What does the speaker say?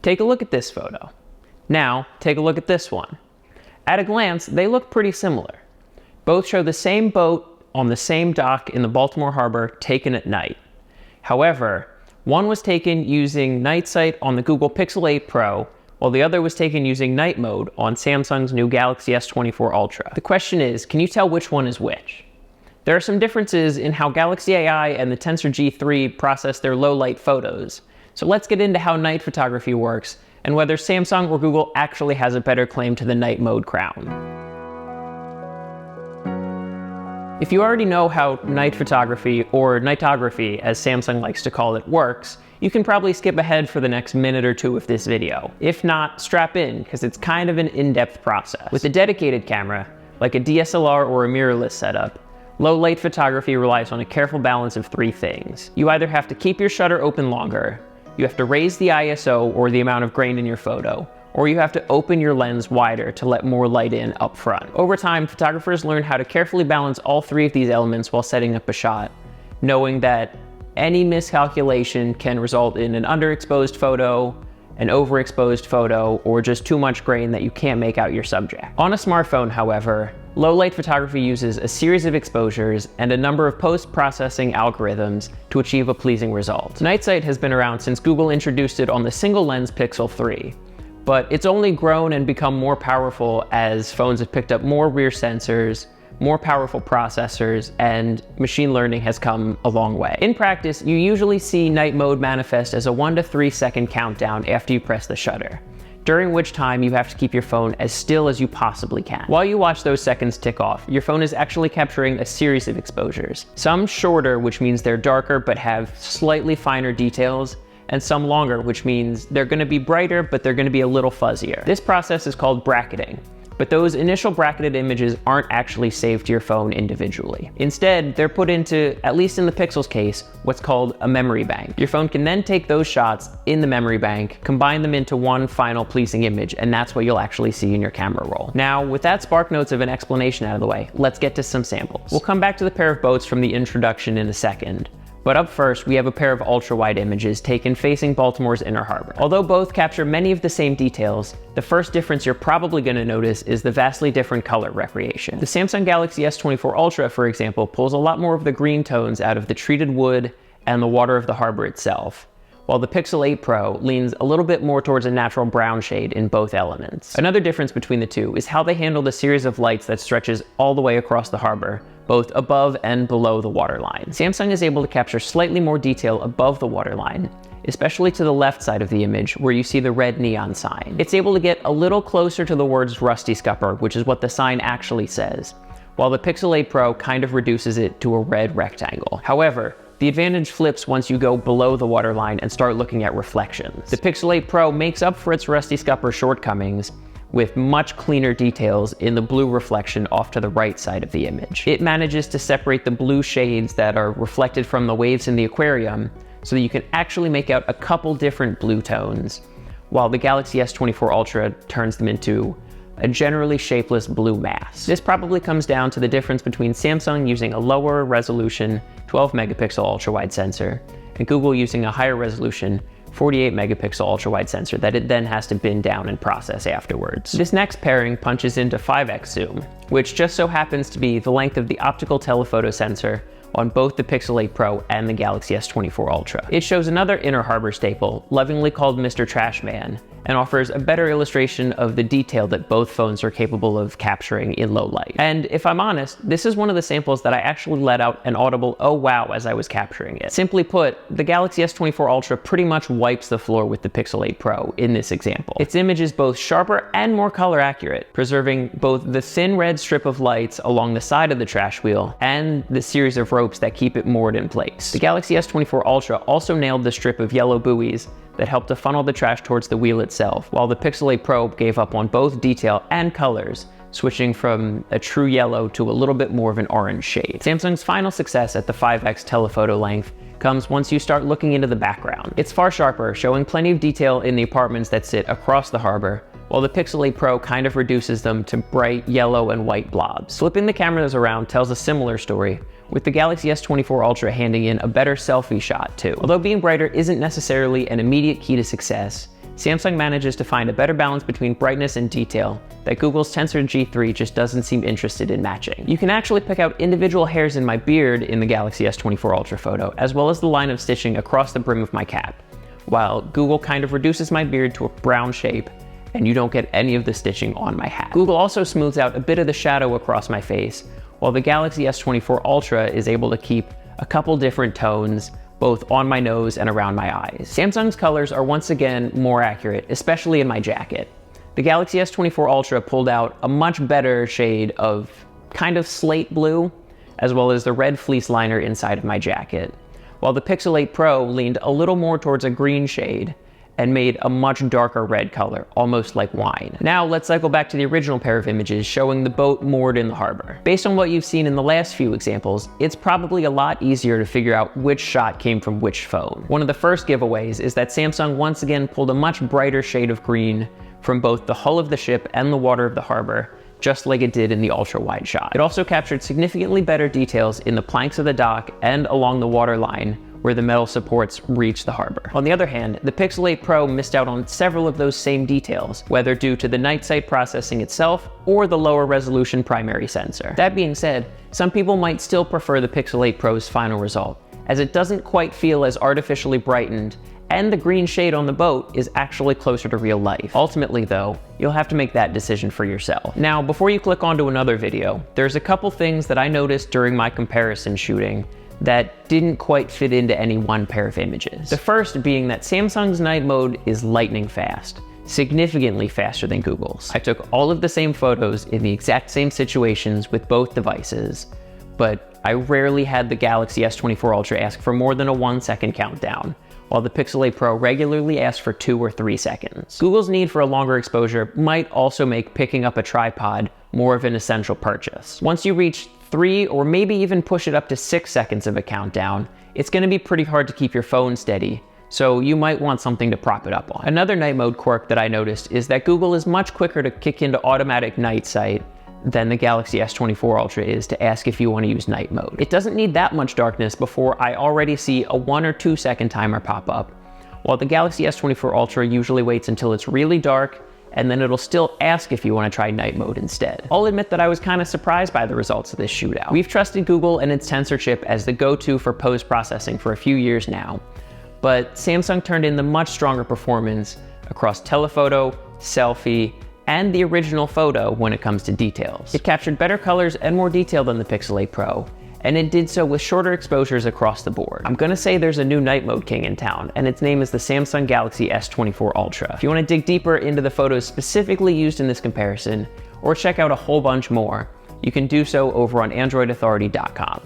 Take a look at this photo. Now, take a look at this one. At a glance, they look pretty similar. Both show the same boat on the same dock in the Baltimore Harbor taken at night. However, one was taken using night sight on the Google Pixel 8 Pro, while the other was taken using night mode on Samsung's new Galaxy S24 Ultra. The question is, can you tell which one is which? There are some differences in how Galaxy AI and the Tensor G3 process their low-light photos. So let's get into how night photography works and whether Samsung or Google actually has a better claim to the night mode crown. If you already know how night photography, or nightography as Samsung likes to call it, works, you can probably skip ahead for the next minute or two of this video. If not, strap in, because it's kind of an in-depth process. With a dedicated camera, like a DSLR or a mirrorless setup, low-light photography relies on a careful balance of three things. You either have to keep your shutter open longer, you have to raise the ISO or the amount of grain in your photo, or you have to open your lens wider to let more light in up front. Over time, photographers learn how to carefully balance all three of these elements while setting up a shot, knowing that any miscalculation can result in an underexposed photo, an overexposed photo, or just too much grain that you can't make out your subject. On a smartphone, however, low-light photography uses a series of exposures and a number of post-processing algorithms to achieve a pleasing result. Night sight has been around since Google introduced it on the single-lens Pixel 3, but it's only grown and become more powerful as phones have picked up more rear sensors, more powerful processors, and machine learning has come a long way. In practice, you usually see night mode manifest as a 1 to 3 second countdown after you press the shutter, during which time you have to keep your phone as still as you possibly can. While you watch those seconds tick off, your phone is actually capturing a series of exposures. Some shorter, which means they're darker but have slightly finer details, and some longer, which means they're going to be brighter but they're going to be a little fuzzier. This process is called bracketing. But those initial bracketed images aren't actually saved to your phone individually. Instead, they're put into, at least in the Pixel's case, what's called a memory bank. Your phone can then take those shots in the memory bank, combine them into one final pleasing image, and that's what you'll actually see in your camera roll. Now, with that spark notes of an explanation out of the way, let's get to some samples. We'll come back to the pair of boats from the introduction in a second. But up first, we have a pair of ultra-wide images taken facing Baltimore's inner harbor. Although both capture many of the same details, the first difference you're probably going to notice is the vastly different color recreation. The Samsung Galaxy S24 Ultra, for example, pulls a lot more of the green tones out of the treated wood and the water of the harbor itself, while the Pixel 8 Pro leans a little bit more towards a natural brown shade in both elements. Another difference between the two is how they handle the series of lights that stretches all the way across the harbor, both above and below the waterline. Samsung is able to capture slightly more detail above the waterline, especially to the left side of the image where you see the red neon sign. It's able to get a little closer to the words Rusty Scupper, which is what the sign actually says, while the Pixel 8 Pro kind of reduces it to a red rectangle. However, the advantage flips once you go below the waterline and start looking at reflections. The Pixel 8 Pro makes up for its Rusty Scupper shortcomings with much cleaner details in the blue reflection off to the right side of the image. It manages to separate the blue shades that are reflected from the waves in the aquarium so that you can actually make out a couple different blue tones, while the Galaxy S24 Ultra turns them into a generally shapeless blue mass. This probably comes down to the difference between Samsung using a lower resolution 12 megapixel ultra-wide sensor and Google using a higher resolution 48 megapixel ultra-wide sensor that it then has to bin down and process afterwards. This next pairing punches into 5x zoom, which just so happens to be the length of the optical telephoto sensor on both the Pixel 8 Pro and the Galaxy S24 Ultra. It shows another inner harbor staple, lovingly called Mr. Trashman, and offers a better illustration of the detail that both phones are capable of capturing in low light. And if I'm honest, this is one of the samples that I actually let out an audible "oh wow" as I was capturing it. Simply put, the Galaxy S24 Ultra pretty much wipes the floor with the Pixel 8 Pro in this example. Its image is both sharper and more color accurate, preserving both the thin red strip of lights along the side of the trash wheel and the series of ropes that keep it moored in place. The Galaxy S24 Ultra also nailed the strip of yellow buoys that helped to funnel the trash towards the wheel itself, while the Pixel 8 Pro gave up on both detail and colors, switching from a true yellow to a little bit more of an orange shade. Samsung's final success at the 5x telephoto length comes once you start looking into the background. It's far sharper, showing plenty of detail in the apartments that sit across the harbor, while the Pixel 8 Pro kind of reduces them to bright yellow and white blobs. Flipping the cameras around tells a similar story, with the Galaxy S24 Ultra handing in a better selfie shot too. Although being brighter isn't necessarily an immediate key to success, Samsung manages to find a better balance between brightness and detail that Google's Tensor G3 just doesn't seem interested in matching. You can actually pick out individual hairs in my beard in the Galaxy S24 Ultra photo, as well as the line of stitching across the brim of my cap, while Google kind of reduces my beard to a brown shape and you don't get any of the stitching on my hat. Google also smooths out a bit of the shadow across my face, while the Galaxy S24 Ultra is able to keep a couple different tones both on my nose and around my eyes. Samsung's colors are once again more accurate, especially in my jacket. The Galaxy S24 Ultra pulled out a much better shade of kind of slate blue, as well as the red fleece liner inside of my jacket, while the Pixel 8 Pro leaned a little more towards a green shade and made a much darker red color, almost like wine. Now let's cycle back to the original pair of images showing the boat moored in the harbor. Based on what you've seen in the last few examples, it's probably a lot easier to figure out which shot came from which phone. One of the first giveaways is that Samsung once again pulled a much brighter shade of green from both the hull of the ship and the water of the harbor, just like it did in the ultra-wide shot. It also captured significantly better details in the planks of the dock and along the water line, where the metal supports reach the harbor. On the other hand, the Pixel 8 Pro missed out on several of those same details, whether due to the night sight processing itself or the lower resolution primary sensor. That being said, some people might still prefer the Pixel 8 Pro's final result, as it doesn't quite feel as artificially brightened, and the green shade on the boat is actually closer to real life. Ultimately though, you'll have to make that decision for yourself. Now, before you click onto another video, there's a couple things that I noticed during my comparison shooting that didn't quite fit into any one pair of images. The first being that Samsung's night mode is lightning fast, significantly faster than Google's. I took all of the same photos in the exact same situations with both devices, but I rarely had the Galaxy S24 Ultra ask for more than a 1-second countdown, while the Pixel 8 Pro regularly asks for 2 or 3 seconds. Google's need for a longer exposure might also make picking up a tripod more of an essential purchase. Once you reach 3 or maybe even push it up to 6 seconds of a countdown, it's going to be pretty hard to keep your phone steady, so you might want something to prop it up on. Another night mode quirk that I noticed is that Google is much quicker to kick into automatic night sight than the Galaxy S24 Ultra is to ask if you want to use night mode. It doesn't need that much darkness before I already see a 1 or 2 second timer pop up, while the Galaxy S24 Ultra usually waits until it's really dark, and then it'll still ask if you want to try night mode instead. I'll admit that I was kind of surprised by the results of this shootout. We've trusted Google and its Tensor chip as the go-to for post-processing for a few years now, but Samsung turned in the much stronger performance across telephoto, selfie, and the original photo when it comes to details. It captured better colors and more detail than the Pixel 8 Pro, and it did so with shorter exposures across the board. I'm gonna say there's a new night mode king in town, and its name is the Samsung Galaxy S24 Ultra. If you wanna dig deeper into the photos specifically used in this comparison, or check out a whole bunch more, you can do so over on AndroidAuthority.com.